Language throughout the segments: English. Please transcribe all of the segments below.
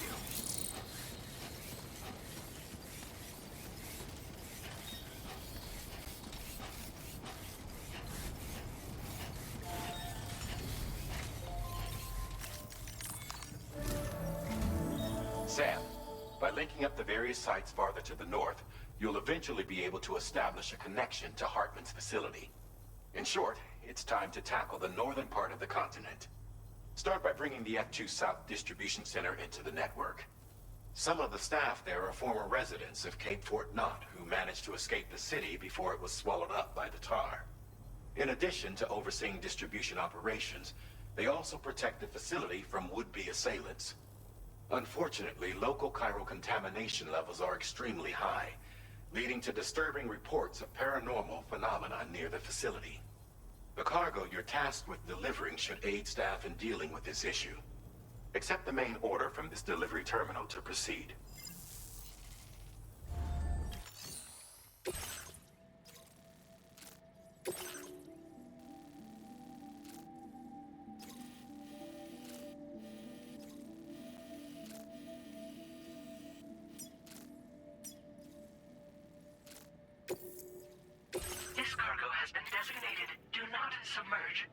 you. Sam, by linking up the various sites farther to the north, you'll eventually be able to establish a connection to Hartman's facility. In short, it's time to tackle the northern part of the continent. Start by bringing the F2 South Distribution Center into the network. Some of the staff there are former residents of Cape Fort Knott who managed to escape the city before it was swallowed up by the tar. In addition to overseeing distribution operations, they also protect the facility from would-be assailants. Unfortunately, local chiral contamination levels are extremely high, leading to disturbing reports of paranormal phenomena near the facility. The cargo you're tasked with delivering should aid staff in dealing with this issue. Accept the main order from this delivery terminal to proceed. This cargo has been designated Do Not Submerge.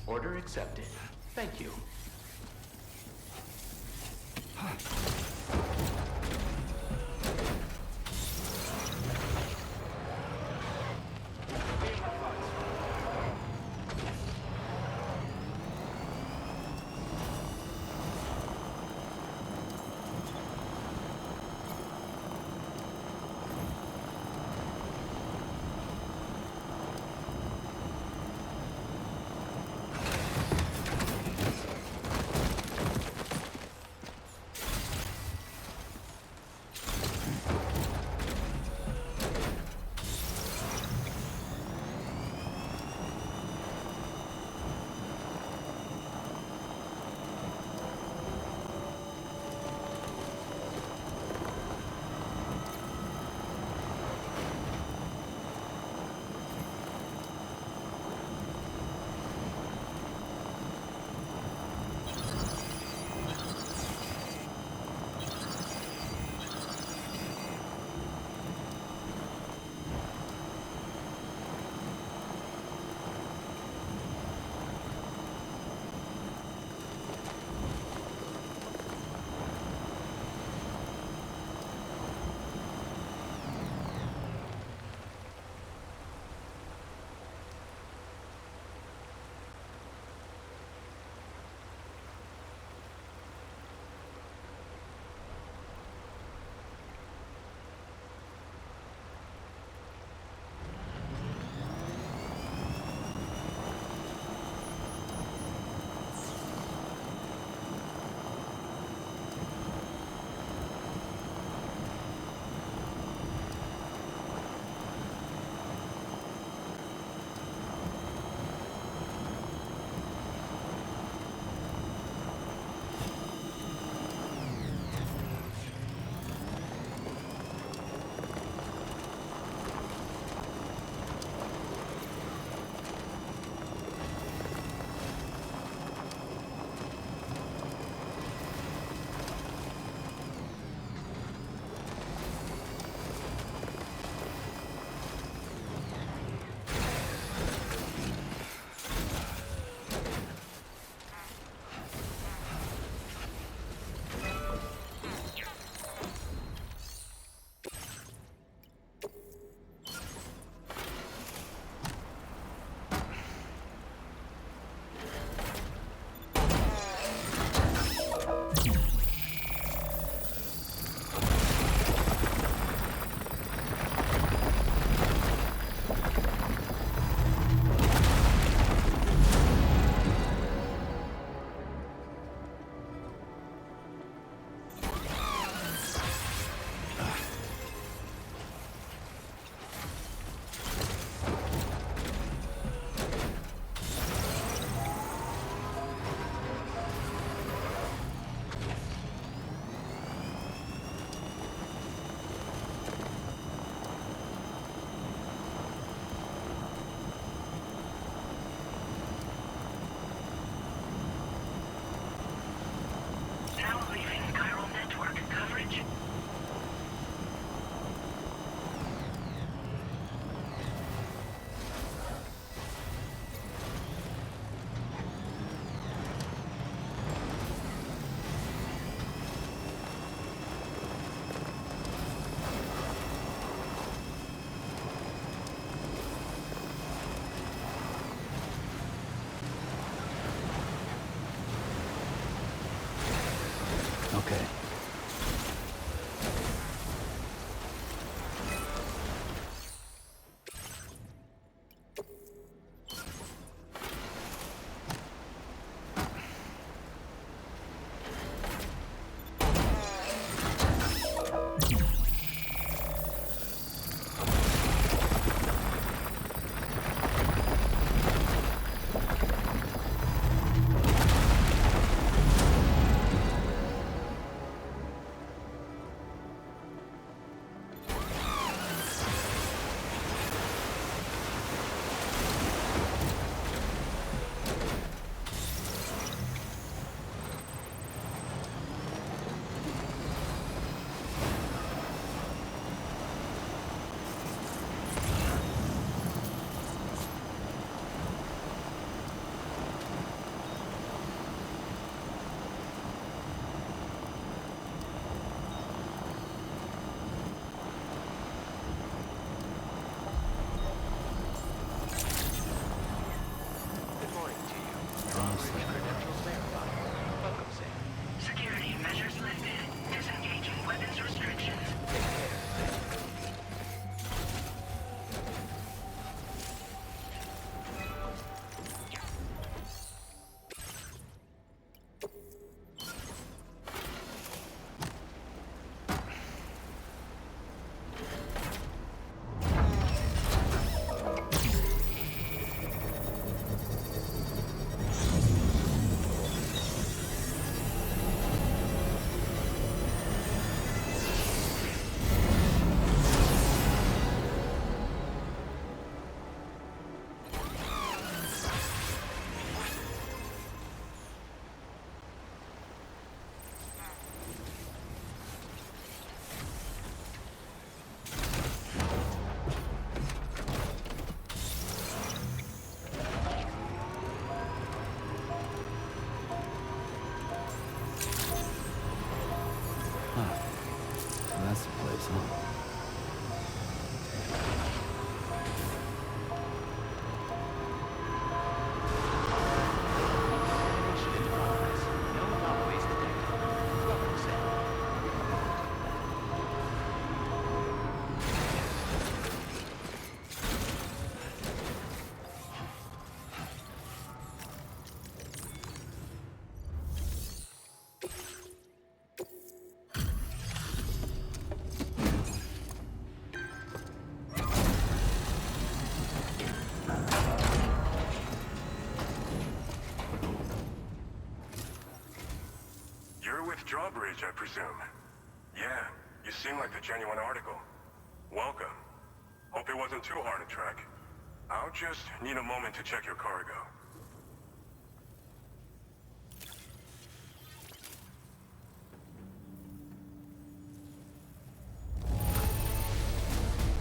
Order accepted. Thank you. drawbridge, I presume. Yeah, you seem like the genuine article. Welcome. Hope it wasn't too hard to track. I'll just need a moment to check your cargo.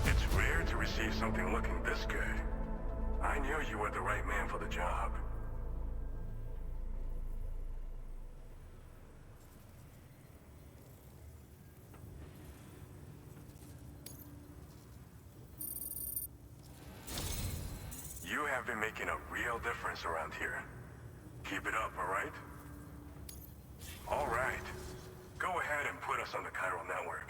It's rare to receive something looking this good. I knew you were the right man for the job. You have been making a real difference around here. Keep it up, all right? All right. Go ahead and put us on the chiral network.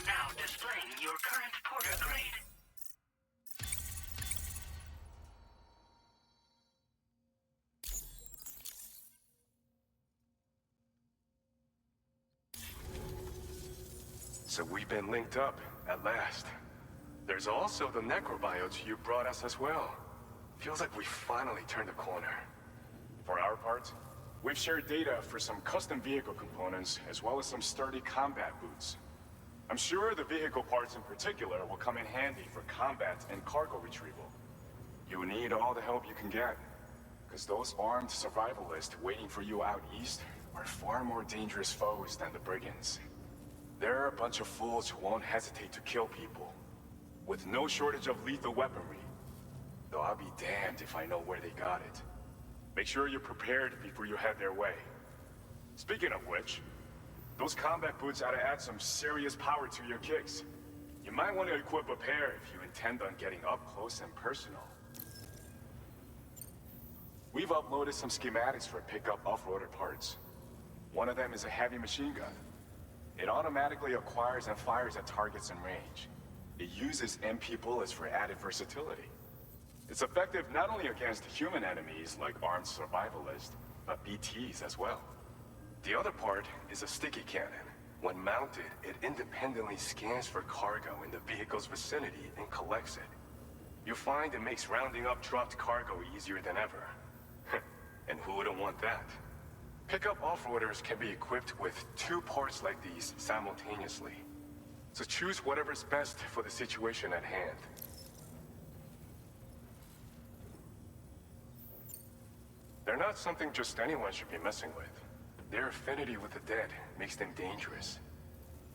Now displaying your current porter grade. So we've been linked up, at last. There's also the necrobiotes you brought us as well. Feels like we finally turned a corner. For our part, we've shared data for some custom vehicle components, as well as some sturdy combat boots. I'm sure the vehicle parts in particular will come in handy for combat and cargo retrieval. You will need all the help you can get, because those armed survivalists waiting for you out east are far more dangerous foes than the brigands. They're a bunch of fools who won't hesitate to kill people, with no shortage of lethal weaponry. Though I'll be damned if I know where they got it. Make sure you're prepared before you head their way. Speaking of which, those combat boots ought to add some serious power to your kicks. You might want to equip a pair if you intend on getting up close and personal. We've uploaded some schematics for pickup off-roader parts. One of them is a heavy machine gun. It automatically acquires and fires at targets in range. It uses MP bullets for added versatility. It's effective not only against human enemies like armed survivalists, but BTs as well. The other part is a sticky cannon. When mounted, it independently scans for cargo in the vehicle's vicinity and collects it. You'll find it makes rounding up dropped cargo easier than ever. And who wouldn't want that? Pickup off-roaders can be equipped with 2 parts like these simultaneously. So choose whatever's best for the situation at hand. They're not something just anyone should be messing with. Their affinity with the dead makes them dangerous.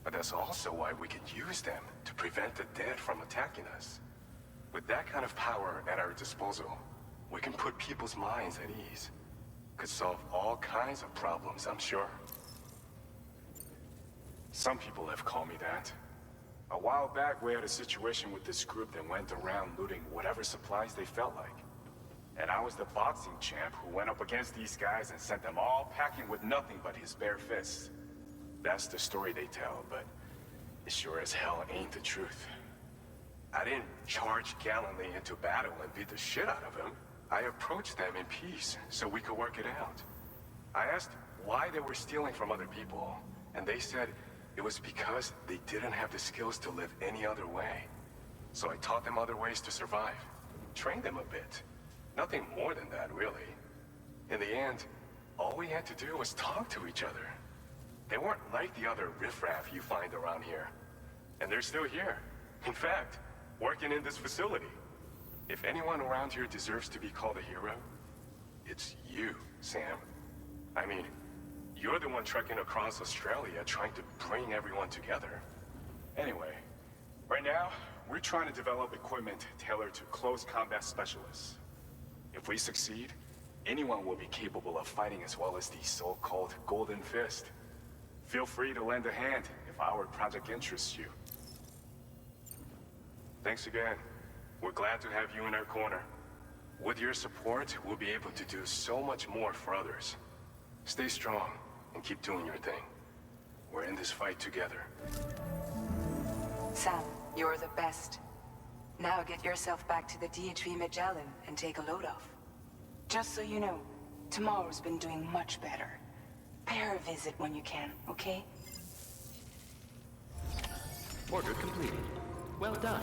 But that's also why we can use them to prevent the dead from attacking us. With that kind of power at our disposal, we can put people's minds at ease. Could solve all kinds of problems, I'm sure. Some people have called me that. A while back, we had a situation with this group that went around looting whatever supplies they felt like. And I was the boxing champ who went up against these guys and sent them all packing with nothing but his bare fists. That's the story they tell, but it sure as hell ain't the truth. I didn't charge gallantly into battle and beat the shit out of him. I approached them in peace so we could work it out. I asked why they were stealing from other people, and they said it was because they didn't have the skills to live any other way. So I taught them other ways to survive, trained them a bit. Nothing more than that, really. In the end, all we had to do was talk to each other. They weren't like the other riffraff you find around here. And they're still here. In fact, working in this facility. If anyone around here deserves to be called a hero, it's you, Sam. I mean, you're the one trekking across Australia trying to bring everyone together. Anyway, right now, we're trying to develop equipment tailored to close combat specialists. If we succeed, anyone will be capable of fighting as well as the so-called Golden Fist. Feel free to lend a hand if our project interests you. Thanks again. We're glad to have you in our corner. With your support, we'll be able to do so much more for others. Stay strong and keep doing your thing. We're in this fight together. Sam, you're the best. Now get yourself back to the DHV Magellan and take a load off. Just so you know, Tomorrow's been doing much better. Pay her a visit when you can, okay? Order completed. Well done.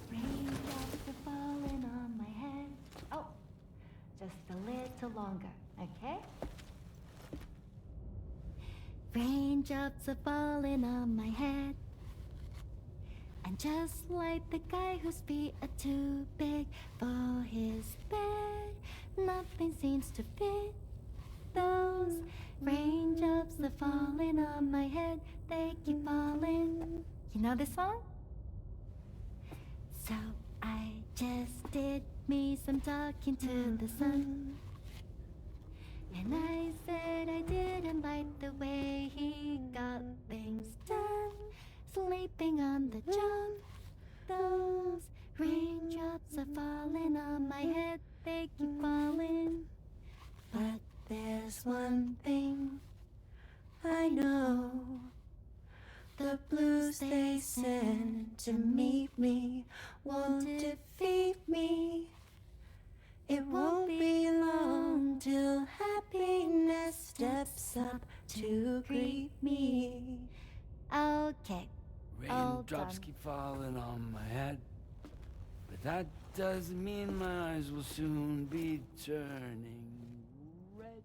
Raindrops are falling on my head. Oh, just a little longer, okay? Raindrops are falling on my head. And just like the guy whose feet are too big for his bed, nothing seems to fit. Those raindrops are falling on my head, they keep falling. You know this song? So I just did me some talking to the sun. And I said I didn't like the way he got things done. Sleeping on the job. Those raindrops are falling on my head, they keep falling. But there's one thing I know. The the blues they send to meet me won't defeat me. It won't be long till happiness steps up to greet me. Okay. Raindrops keep falling on my head, but that doesn't mean my eyes will soon be turning red.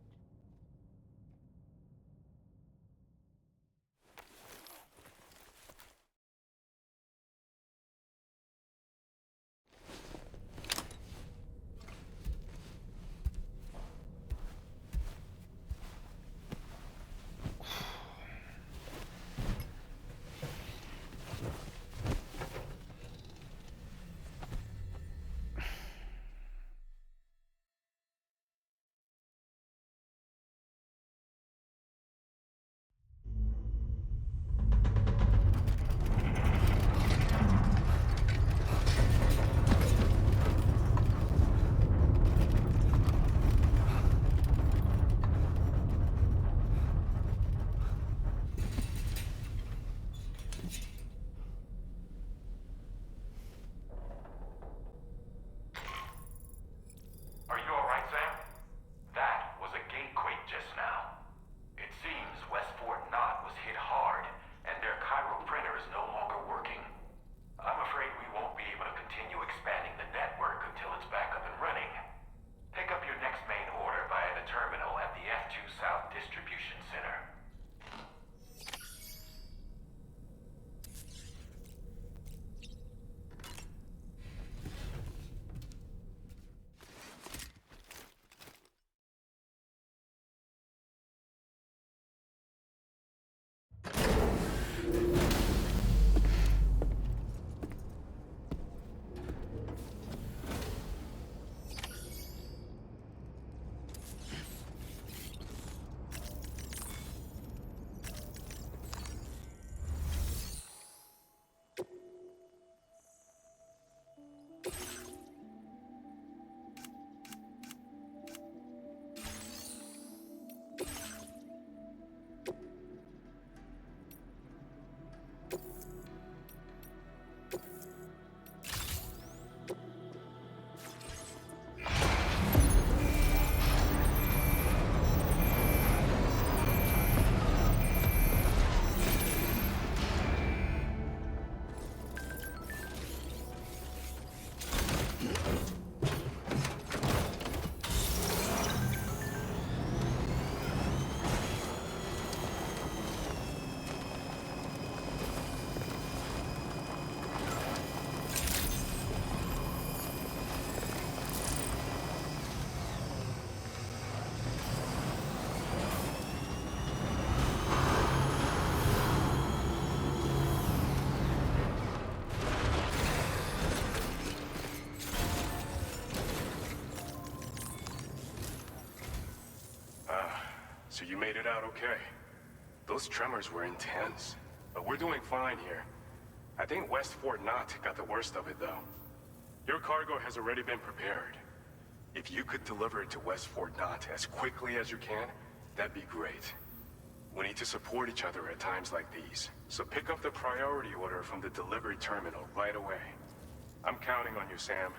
Are you alright, Sam? That was a gatequake just now. It seems West Fort Knott was hit hard, and their Cairo printer is no longer working. I'm afraid we won't be able to continue expanding the network until it's back up and running. Pick up your next main order via the terminal at the F2 South Distribution Center. So you made it out okay. Those tremors were intense, but we're doing fine here. I think West Fort Knott got the worst of it, though. Your cargo has already been prepared. If you could deliver it to West Fort Knott as quickly as you can, that'd be great. We need to support each other at times like these, so pick up the priority order from the delivery terminal right away. I'm counting on you, Sam.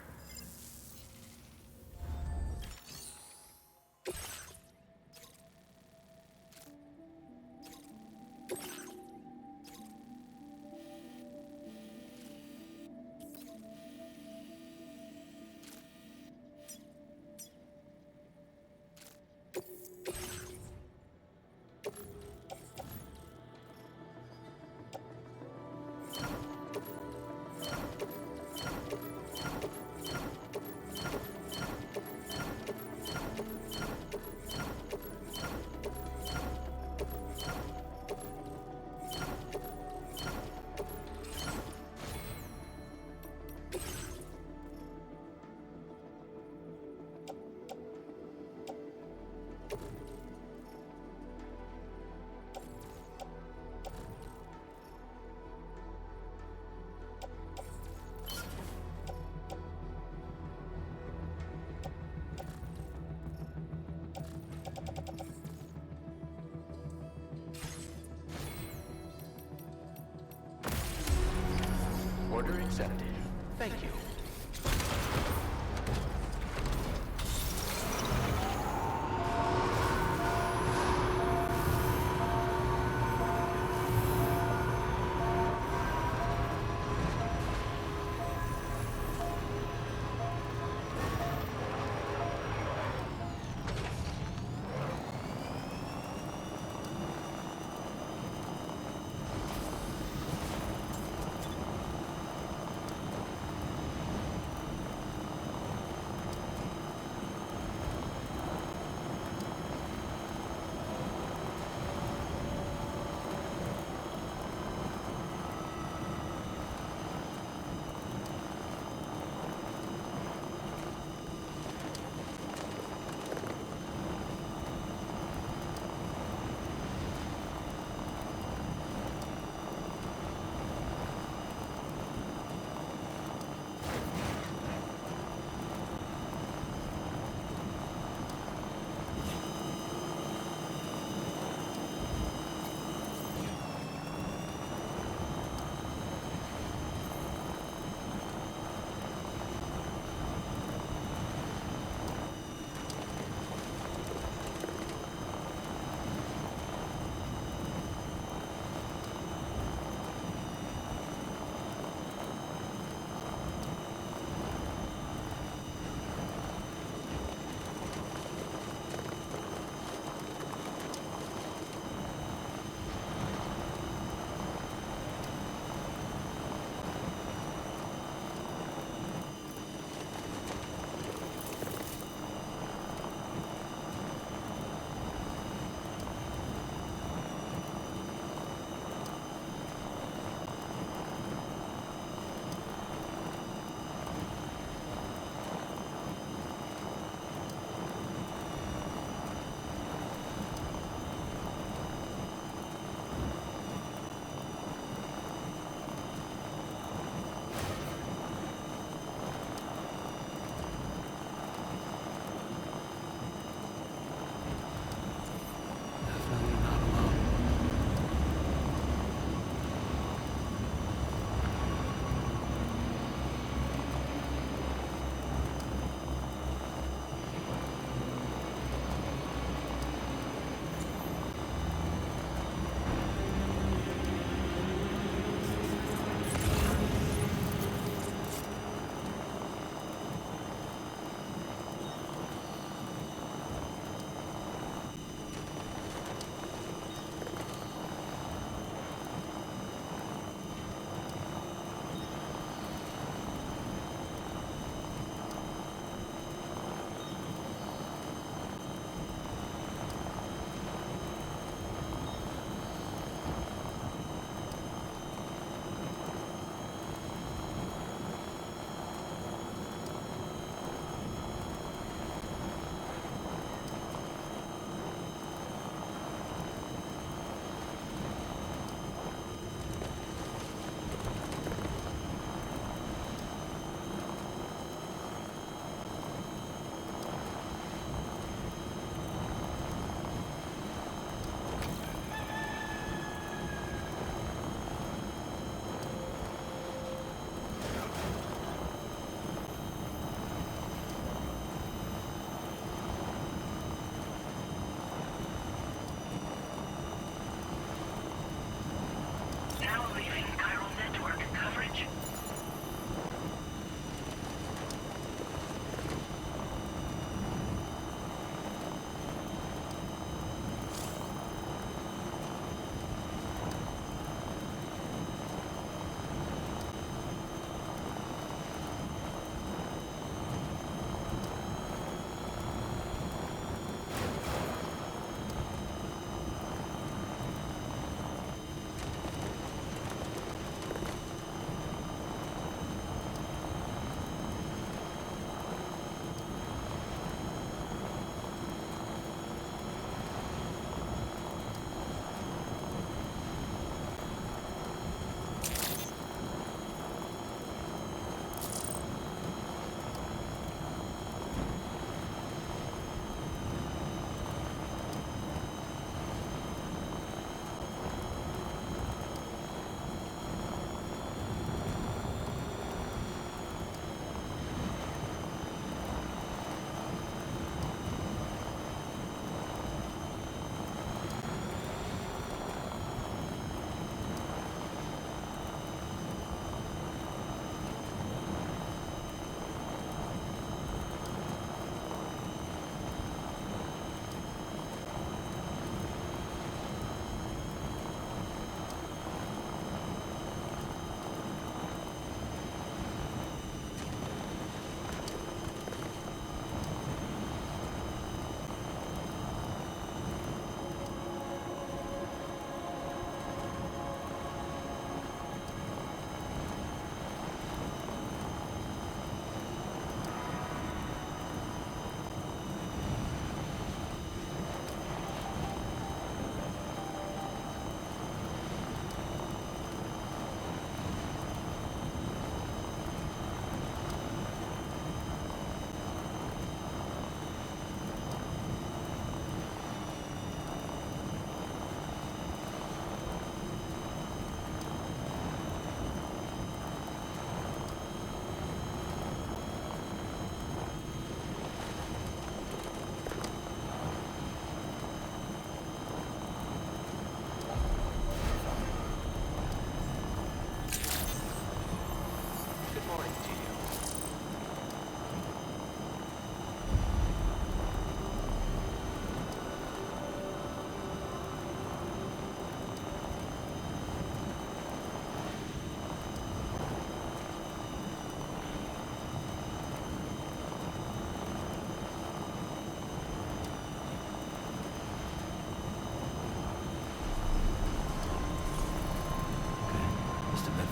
Ordering sedative. Thank you.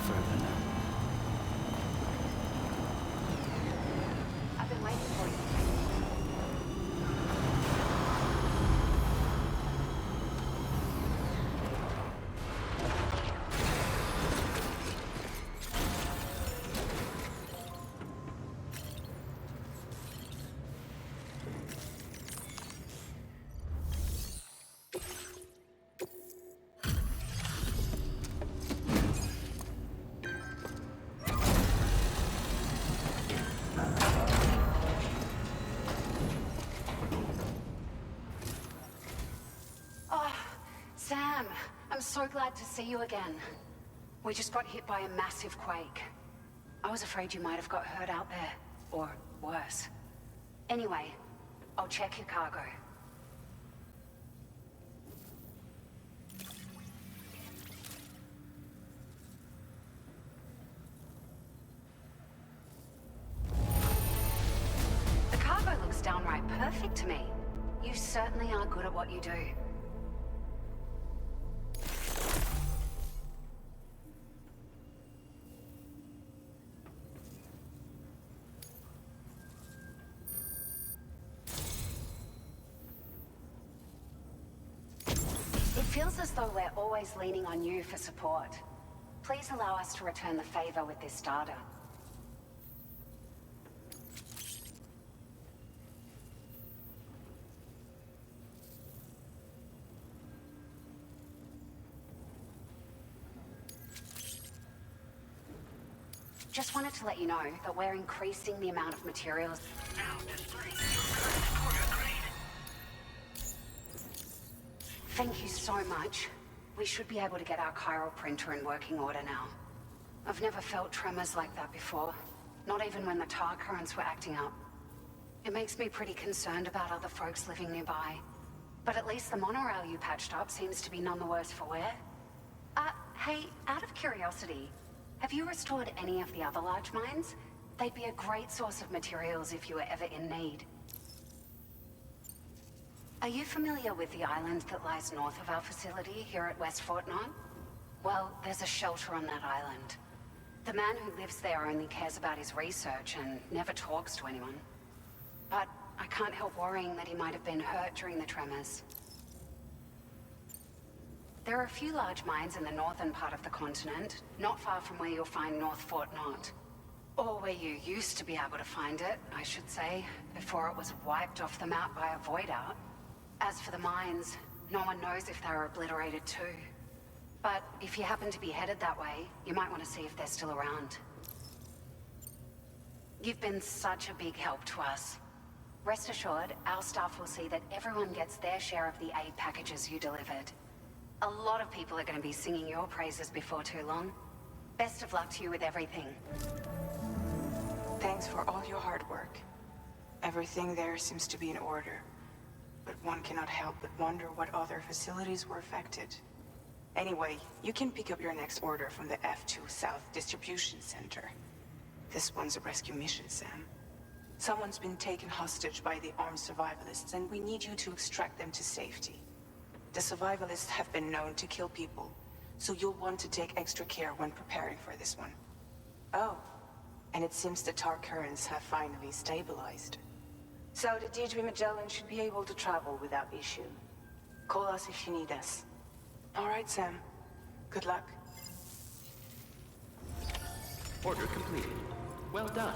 further now. I've been waiting for you. Sam, I'm so glad to see you again. We just got hit by a massive quake. I was afraid you might have got hurt out there, or worse. Anyway, I'll check your cargo. The cargo looks downright perfect to me. You certainly are good at what you do. It feels as though we're always leaning on you for support. Please allow us to return the favor with this data. Just wanted to let you know that we're increasing the amount of materials. Thank you so much. We should be able to get our chiral printer in working order now. I've never felt tremors like that before, not even when the tar currents were acting up. It makes me pretty concerned about other folks living nearby. But at least the monorail you patched up seems to be none the worse for wear. Hey, out of curiosity, have you restored any of the other large mines? They'd be a great source of materials if you were ever in need. Are you familiar with the island that lies north of our facility here at West Fort Knott? Well, there's a shelter on that island. The man who lives there only cares about his research and never talks to anyone. But I can't help worrying that he might have been hurt during the tremors. There are a few large mines in the northern part of the continent, not far from where you'll find North Fort Knott. Or where you used to be able to find it, I should say, before it was wiped off the map by a void out. As for the mines, no one knows if they were obliterated too. But if you happen to be headed that way, you might want to see if they're still around. You've been such a big help to us. Rest assured, our staff will see that everyone gets their share of the aid packages you delivered. A lot of people are going to be singing your praises before too long. Best of luck to you with everything. Thanks for all your hard work. Everything there seems to be in order. But one cannot help but wonder what other facilities were affected. Anyway, you can pick up your next order from the F2 South Distribution Center. This one's a rescue mission, Sam. Someone's been taken hostage by the armed survivalists, and we need you to extract them to safety. The survivalists have been known to kill people, so you'll want to take extra care when preparing for this one. Oh, and it seems the tar currents have finally stabilized. So the DHV Magellan should be able to travel without issue. Call us if you need us. All right, Sam. Good luck. Order completed. Well done.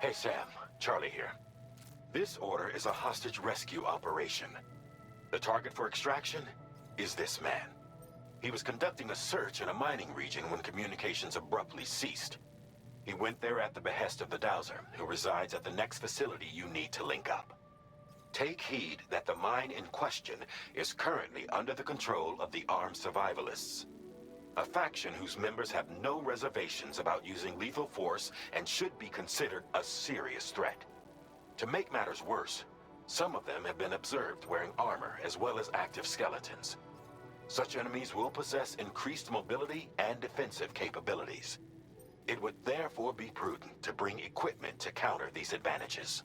Hey Sam, Charlie here. This order is a hostage rescue operation. The target for extraction is this man. He was conducting a search in a mining region when communications abruptly ceased. He went there at the behest of the Dowser, who resides at the next facility you need to link up. Take heed that the mine in question is currently under the control of the armed survivalists, a faction whose members have no reservations about using lethal force and should be considered a serious threat. To make matters worse, some of them have been observed wearing armor as well as active skeletons. Such enemies will possess increased mobility and defensive capabilities. It would therefore be prudent to bring equipment to counter these advantages.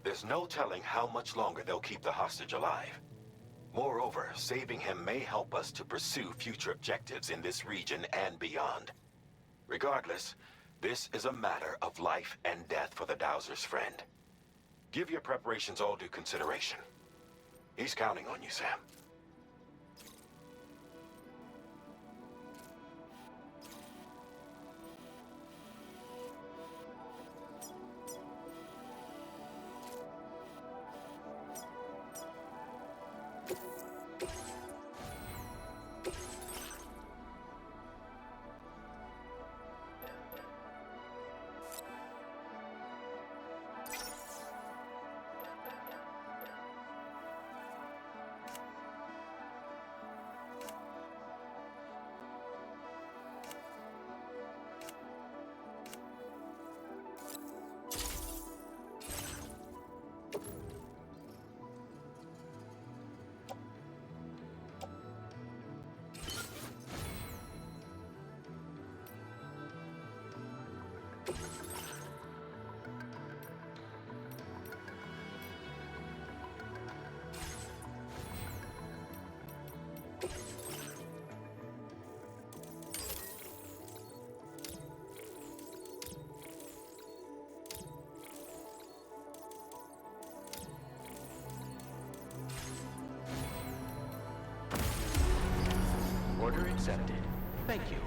There's no telling how much longer they'll keep the hostage alive. Moreover, saving him may help us to pursue future objectives in this region and beyond. Regardless, this is a matter of life and death for the Dowser's friend. Give your preparations all due consideration. He's counting on you, Sam. Order accepted. Thank you.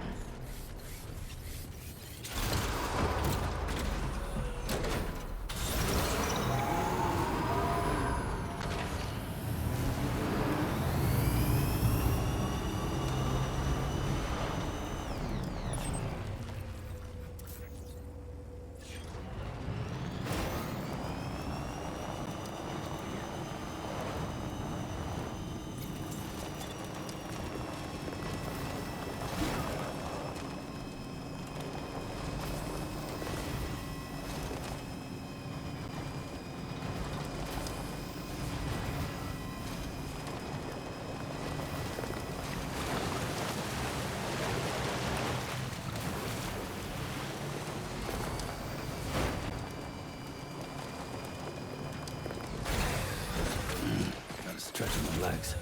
Gotta stretch my legs.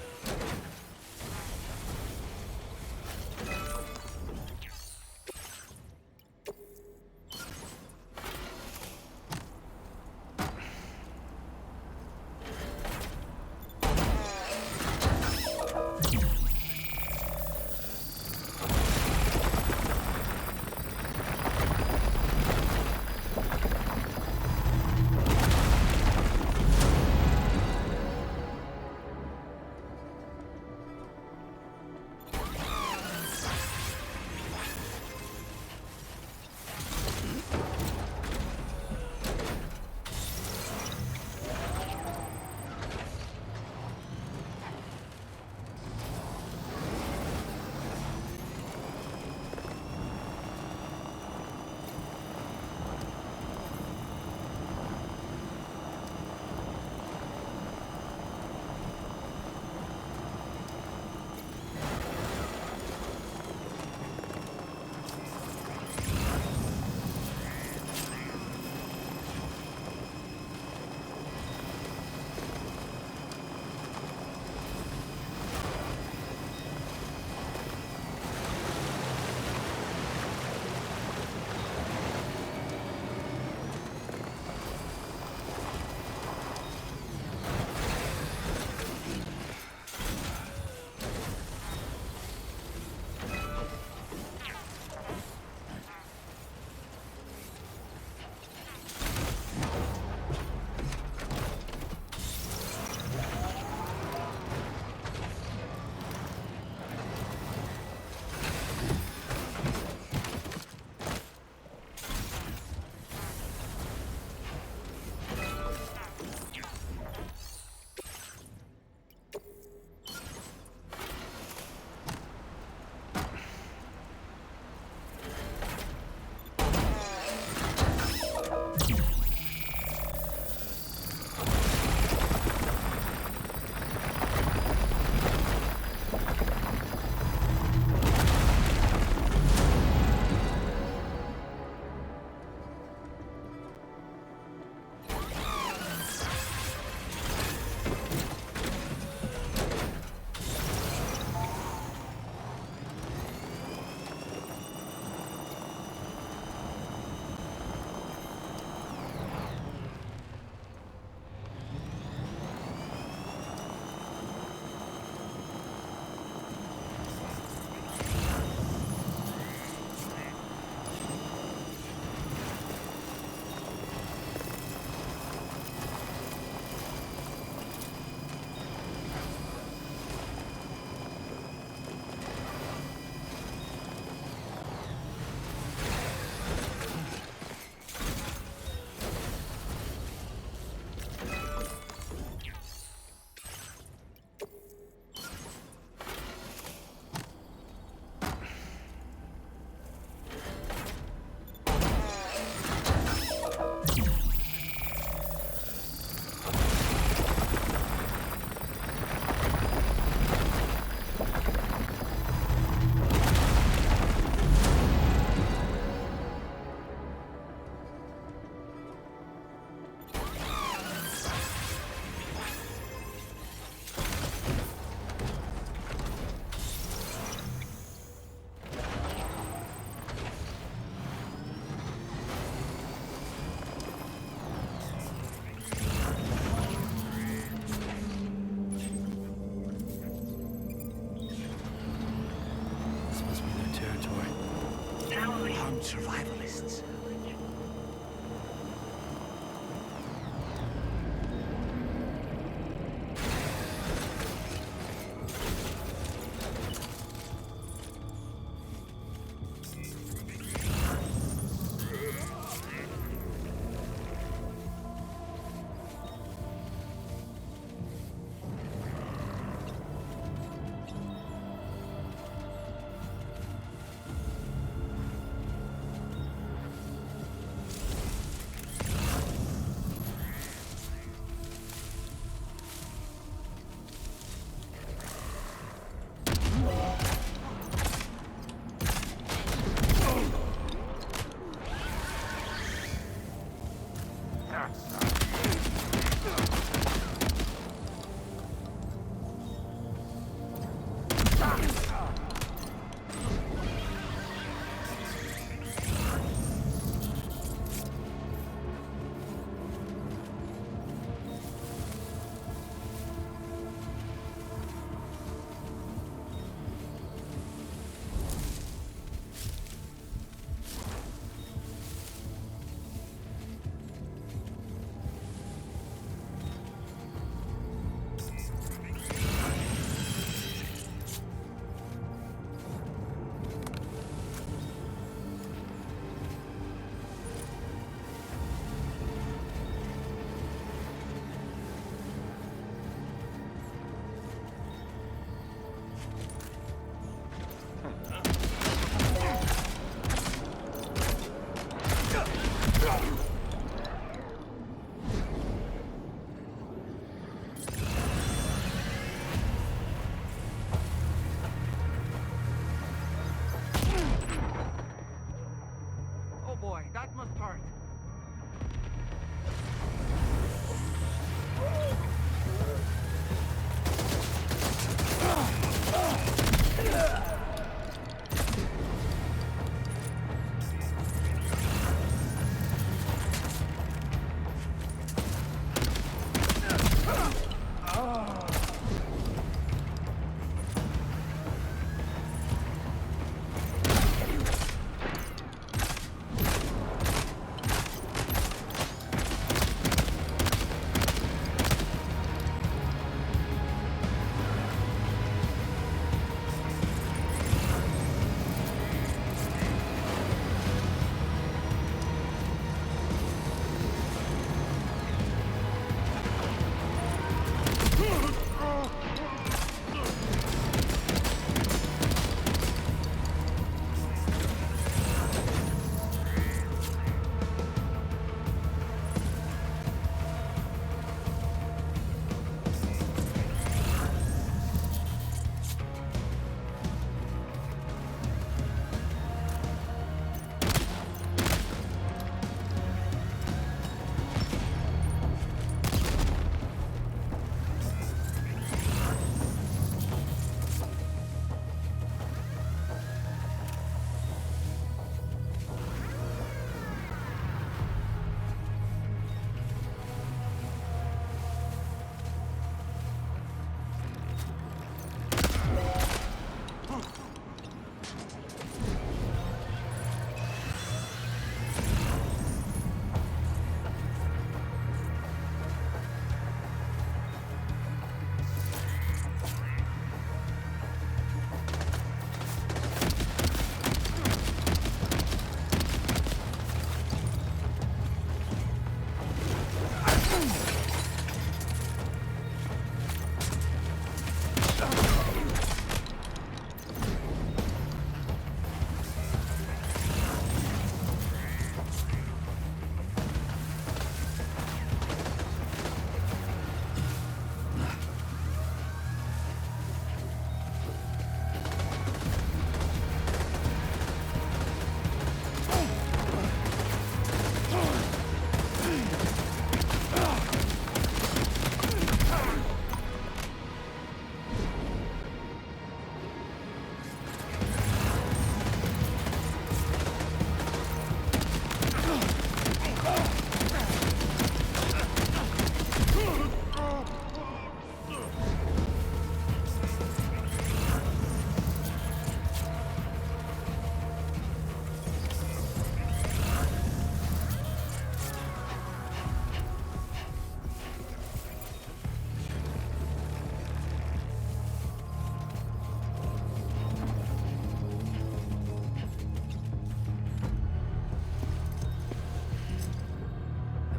Oh boy, that must hurt.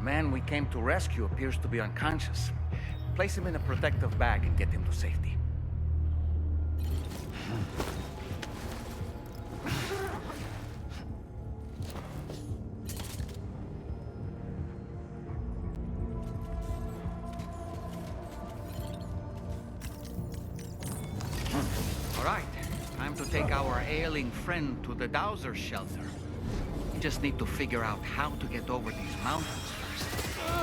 The man we came to rescue appears to be unconscious. Place him in a protective bag and get him to safety. All right, time to take our ailing friend to the Dowser shelter. We just need to figure out how to get over these mountains first.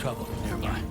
trouble nearby.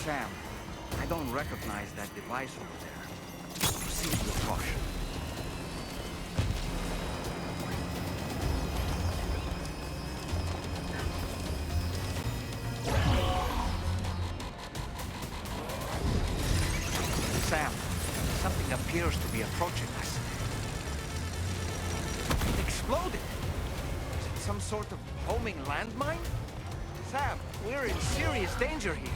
Sam, I don't recognize that device over there. Proceed with caution. Sam, something appears to be approaching us. It exploded! Is it some sort of homing landmine? Sam, we're in serious danger here.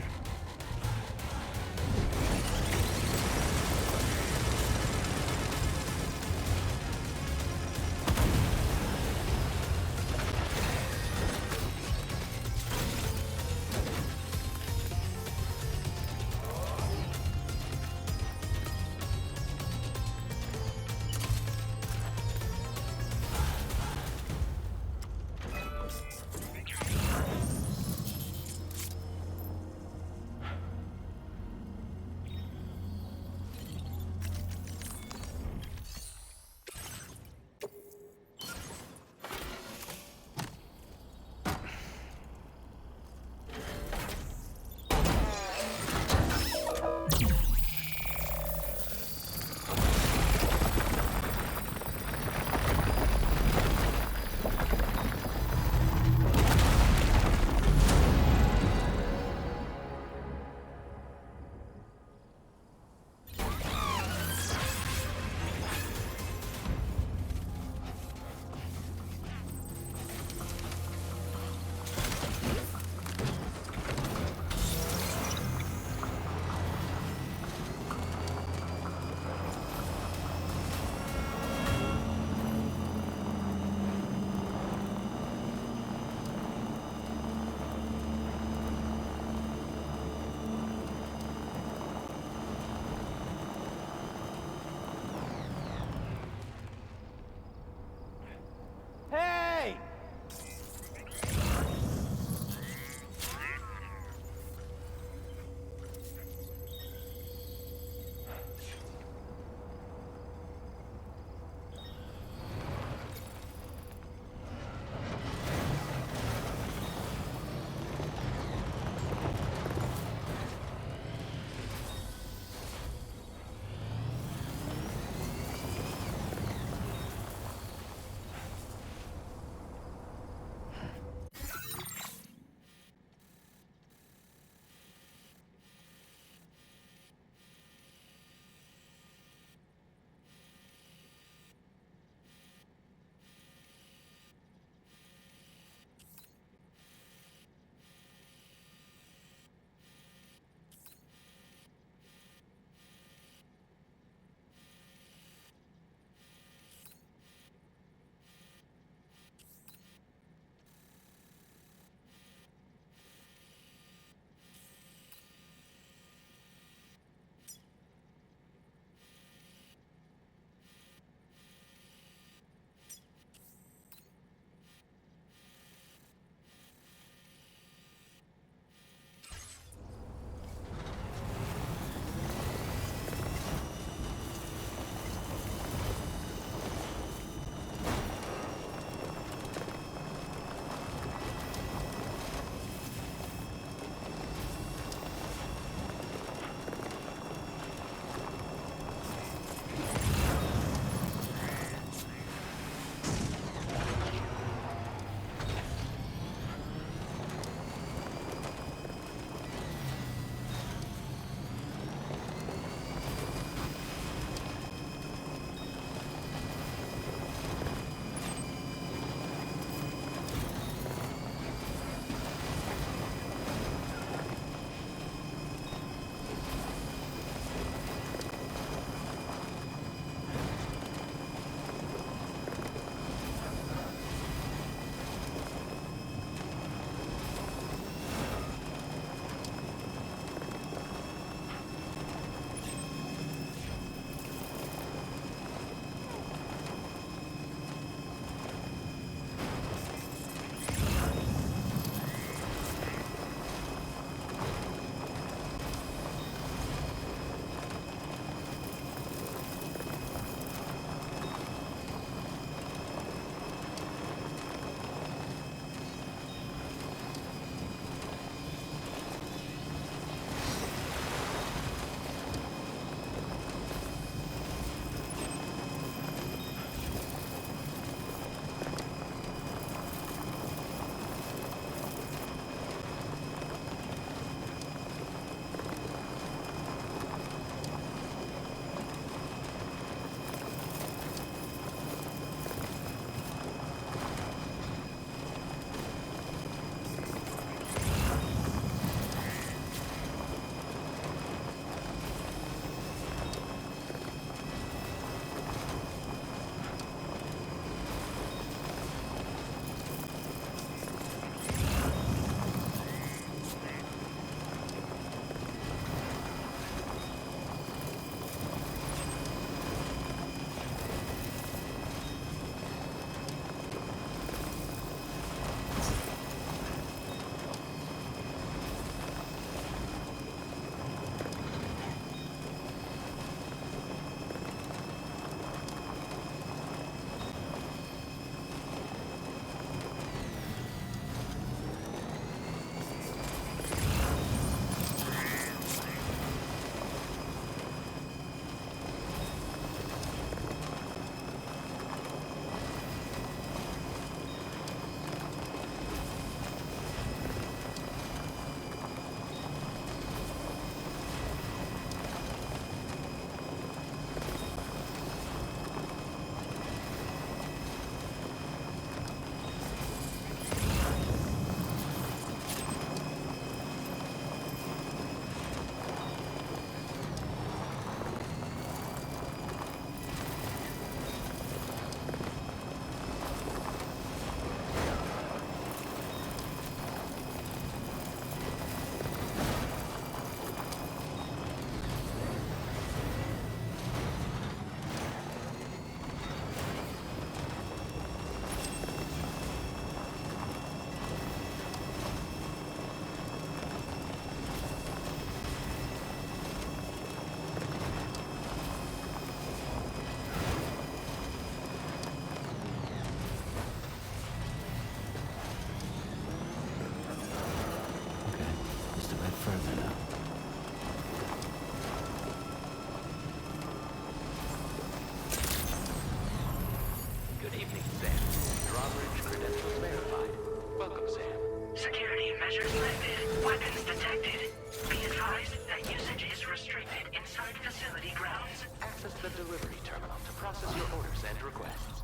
restricted inside facility grounds. Access the delivery terminal to process your orders and requests.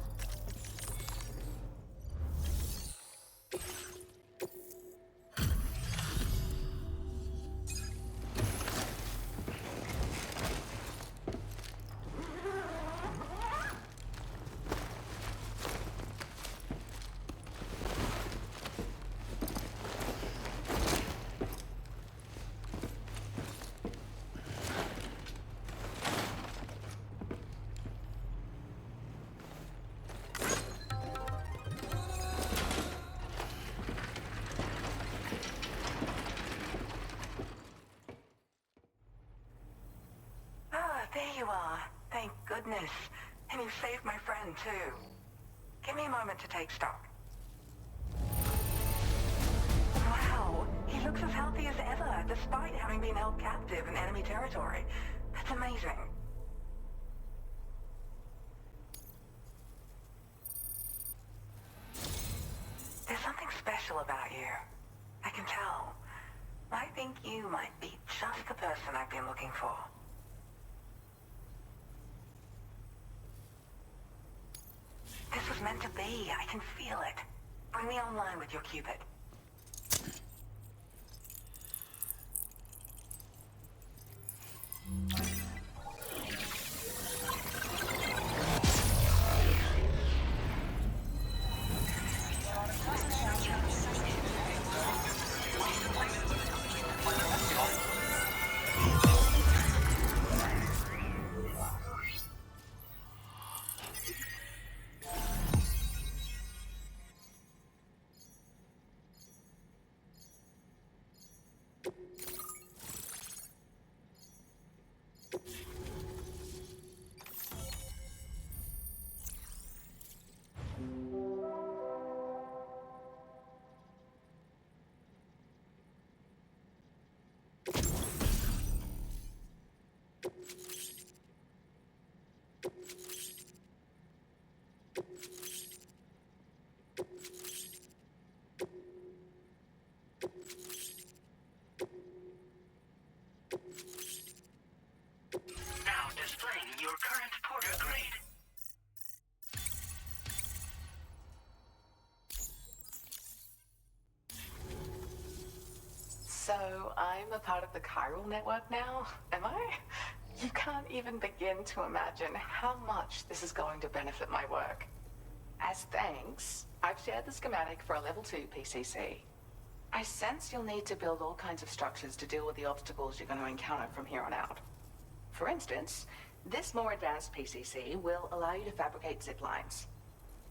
There you are. Thank goodness. And you saved my friend, too. Give me a moment to take stock. Wow, he looks as healthy as ever, despite having been held captive in enemy territory. That's amazing. There's something special about you. I can tell. I think you might be just the person I've been looking for. This was meant to be. I can feel it. Bring me online with your Cupid. Now displaying your current porter grade. So, I'm a part of the chiral network now, am I? You can't even begin to imagine how much this is going to benefit my work. As thanks, I've shared the schematic for a level 2 PCC. I sense you'll need to build all kinds of structures to deal with the obstacles you're going to encounter from here on out. For instance, this more advanced PCC will allow you to fabricate zip lines.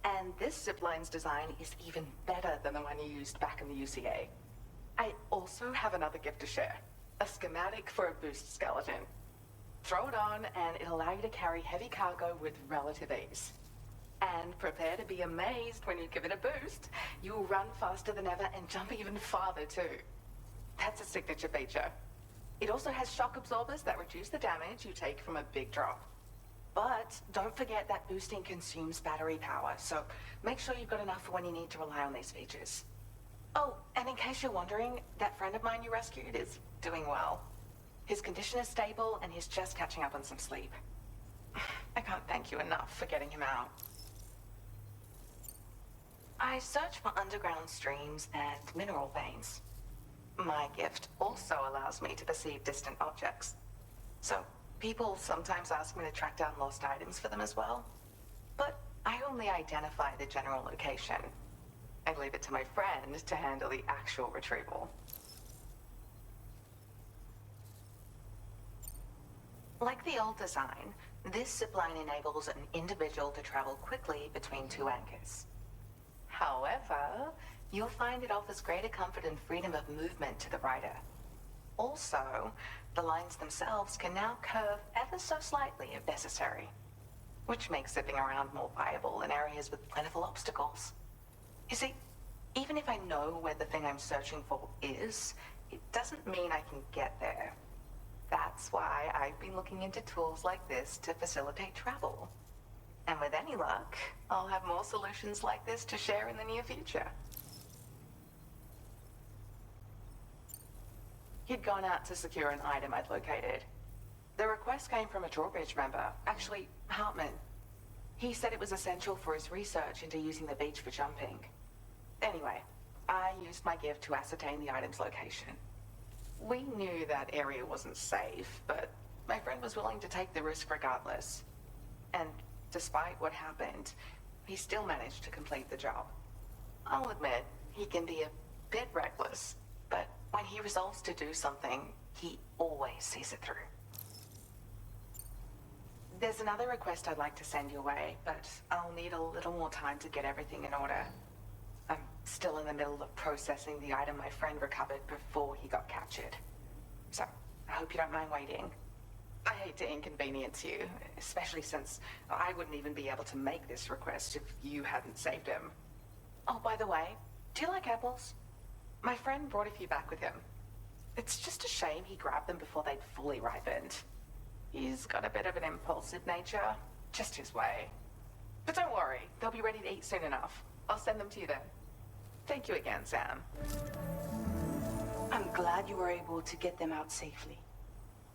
And this zip line's design is even better than the one you used back in the UCA. I also have another gift to share. A schematic for a boost skeleton. Throw it on and it'll allow you to carry heavy cargo with relative ease. And prepare to be amazed when you give it a boost. You'll run faster than ever and jump even farther too. That's a signature feature. It also has shock absorbers that reduce the damage you take from a big drop. But don't forget that boosting consumes battery power, so make sure you've got enough for when you need to rely on these features. Oh, and in case you're wondering, that friend of mine you rescued is doing well. His condition is stable and he's just catching up on some sleep. I can't thank you enough for getting him out. I search for underground streams and mineral veins. My gift also allows me to perceive distant objects. So, people sometimes ask me to track down lost items for them as well. But I only identify the general location. I leave it to my friend to handle the actual retrieval. Like the old design, this zipline enables an individual to travel quickly between two anchors. However, you'll find it offers greater comfort and freedom of movement to the rider. Also, the lines themselves can now curve ever so slightly if necessary, which makes zipping around more viable in areas with plentiful obstacles. You see, even if I know where the thing I'm searching for is, it doesn't mean I can get there. That's why I've been looking into tools like this to facilitate travel. And with any luck, I'll have more solutions like this to share in the near future. He'd gone out to secure an item I'd located. request came from a drawbridge member, actually, Hartman. He said it was essential for his research into using the beach for jumping. Anyway, I used my gift to ascertain the item's location. We knew that area wasn't safe, but my friend was willing to take the risk regardless. And despite what happened, he still managed to complete the job. I'll admit, he can be a bit reckless, but when he resolves to do something, he always sees it through. There's another request I'd like to send your way, but I'll need a little more time to get everything in order. I'm still in the middle of processing the item my friend recovered before he got captured. So, I hope you don't mind waiting. I hate to inconvenience you, especially since I wouldn't even be able to make this request if you hadn't saved him. Oh, by the way, do you like apples? My friend brought a few back with him. It's just a shame he grabbed them before they'd fully ripened. He's got a bit of an impulsive nature, just his way. But don't worry, they'll be ready to eat soon enough. I'll send them to you then. Thank you again, Sam. I'm glad you were able to get them out safely.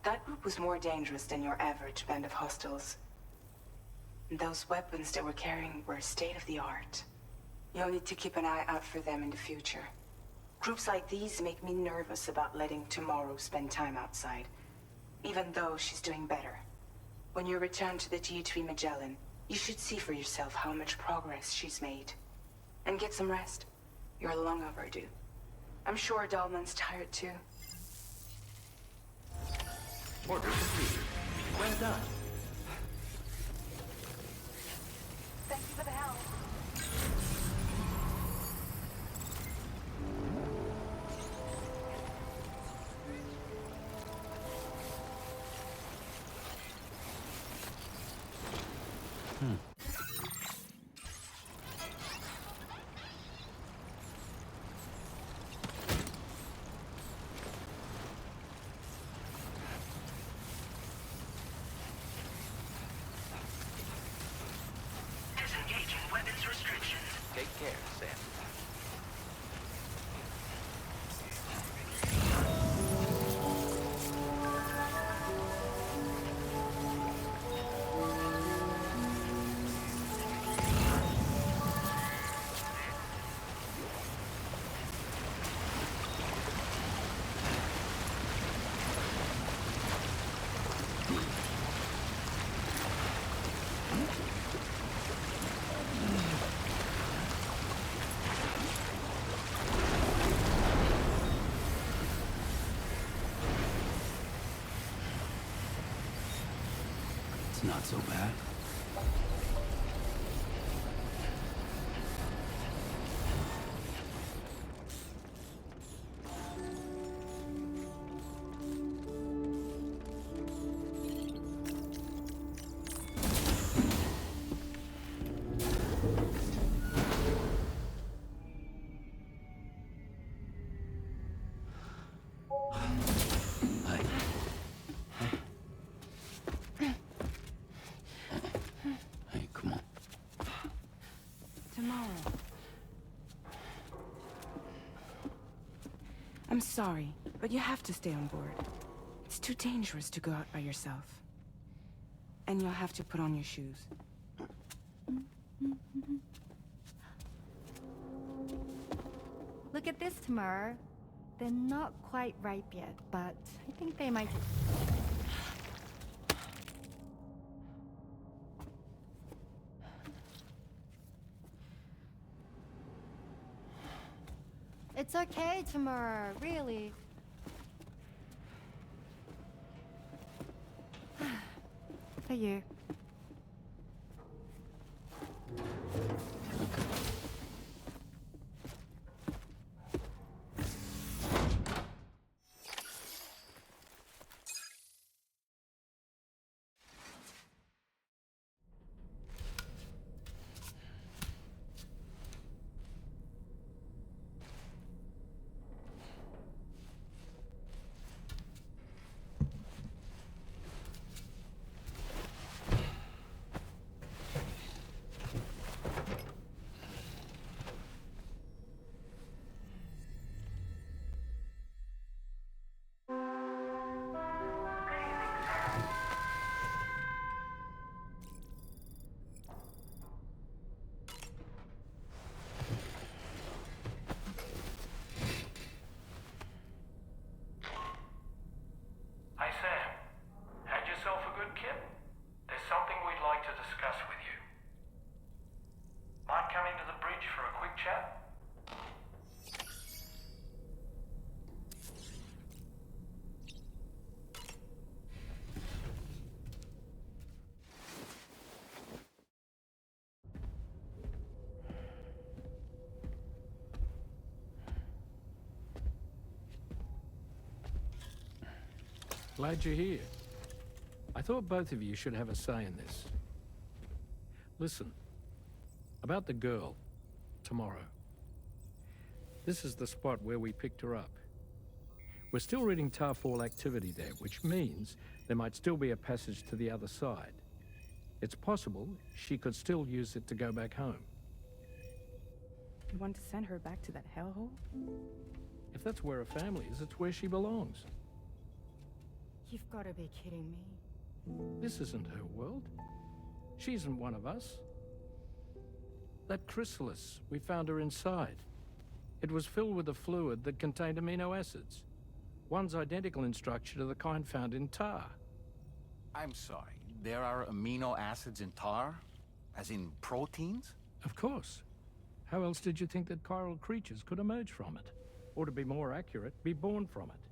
That group was more dangerous than your average band of hostiles. Those weapons they were carrying were state-of-the-art. You'll need to keep an eye out for them in the future. Groups like these make me nervous about letting Tomorrow spend time outside, even though she's doing better. When you return to the DHV Magellan, you should see for yourself how much progress she's made. And get some rest. You're long overdue. I'm sure Dahlman's tired too. Order completed. Well done. Thank you for the help. Disengaging weapons restrictions. Take care, Sam. It's not so bad. Hey, come on. Tomorrow. I'm sorry, but you have to stay on board. It's too dangerous to go out by yourself. And you'll have to put on your shoes. Look at this, Tamara. They're not quite ripe yet, but I think they might... It's okay, Tamara, really. For you. Glad you're here. I thought both of you should have a say in this. Listen, about the girl, tomorrow. This is the spot where we picked her up. We're still reading Tarfall activity there, which means there might still be a passage to the other side. It's possible she could still use it to go back home. You want to send her back to that hellhole? If that's where her family is, it's where she belongs. You've got to be kidding me. This isn't her world. She isn't one of us. That chrysalis, we found her inside. It was filled with a fluid that contained amino acids. One's identical in structure to the kind found in tar. I'm sorry, there are amino acids in tar? As in proteins? Of course. How else did you think that chiral creatures could emerge from it? Or to be more accurate, be born from it?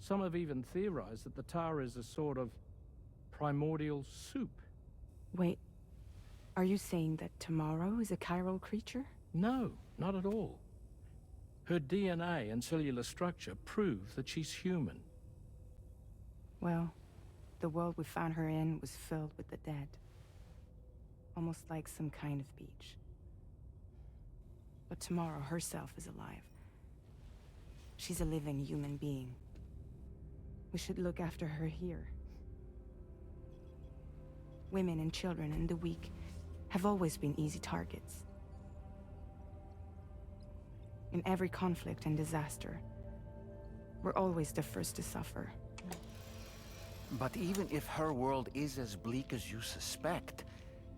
Some have even theorized that the tar is a sort of primordial soup. Wait, are you saying that tomorrow is a chiral creature? No, not at all. Her DNA and cellular structure prove that she's human. Well, the world we found her in was filled with the dead. Almost like some kind of beach. But tomorrow herself is alive. She's a living human being. We should look after her here. Women and children and the weak have always been easy targets. In every conflict and disaster, we're always the first to suffer. But even if her world is as bleak as you suspect,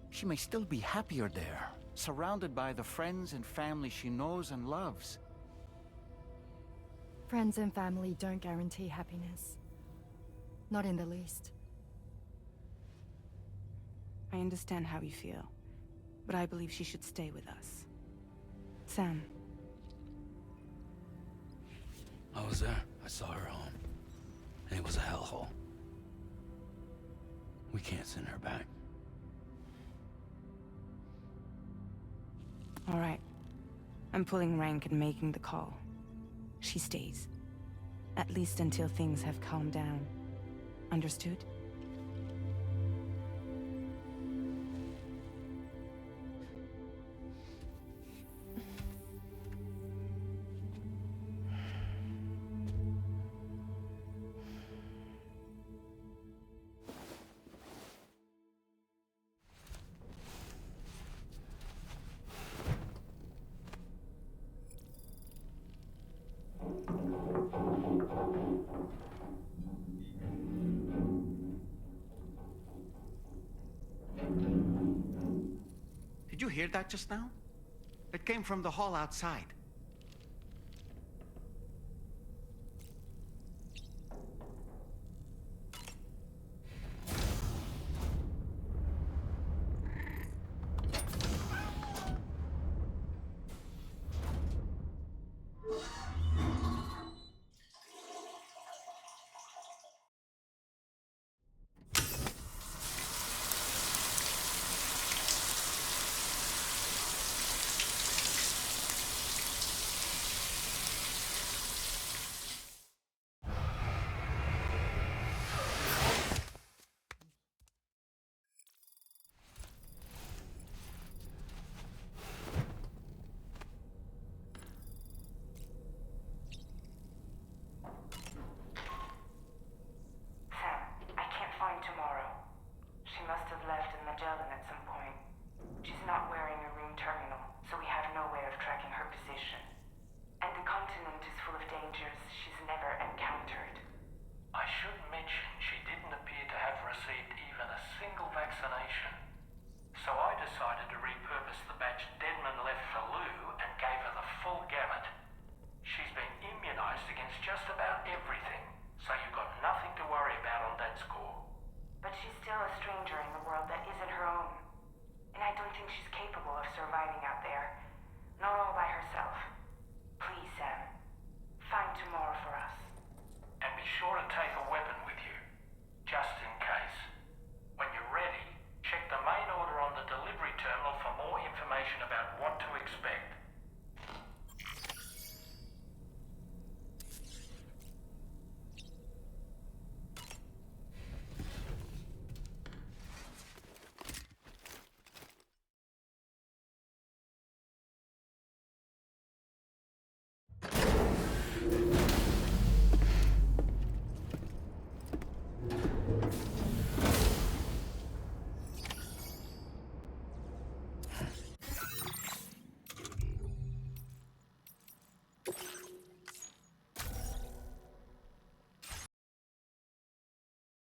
she may still be happier there, surrounded by the friends and family she knows and loves. Friends and family don't guarantee happiness. Not in the least. I understand how you feel, but I believe she should stay with us. Sam. I was there. I saw her home. And it was a hellhole. We can't send her back. All right. I'm pulling rank and making the call. She stays. At least until things have calmed down. Understood? Did you hear that just now? It came from the hall outside. Still a stranger in the world that isn't her own. And I don't think she's capable of surviving out there.